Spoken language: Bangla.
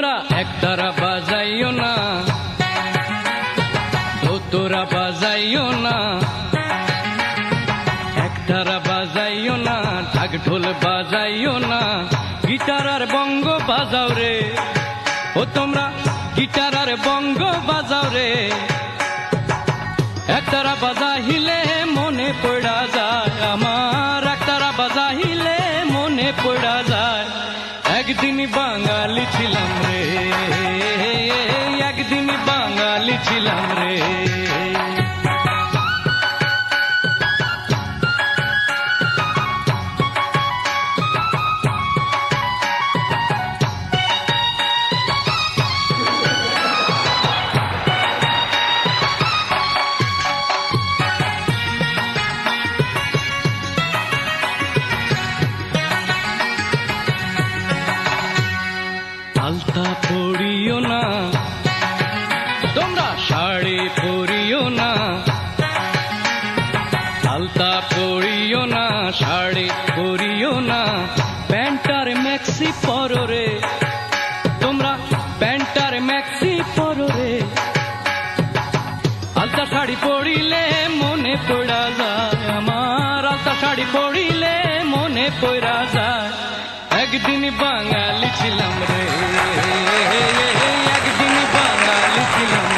তোমরা একতারা বাজাইও না, দোতরা বাজাইও না, একতারা বাজাইও না, ঢাক ঢোল বাজাইও না, গিটার আর বঙ্গ বাজাও রে। ও তোমরা গিটার আর বঙ্গ বাজাও রে। একতারা বাজাইলে মনে পড়া যায় আমার, একতারা বাজাইলে মনে পড়া যায় একদিন বাঙালি ছিলাম রে, একদিন বাঙালি ছিলাম রে। আলতা পরিও না, তোমরা শাড়ি পরিও না, আলতা পরিও না, শাড়ি পরিও না, প্যান্টার ম্যাক্সি পরো রে। তোমরা প্যান্টার ম্যাক্সি পরো রে। আলতা শাড়ি পরিলে মনে পড়া যায় আমার, আলতা শাড়ি পরিলে মনে পড়া যায় একদিন বাঙালি ছিলাম রে, একদিন বাঙালি ছিলাম।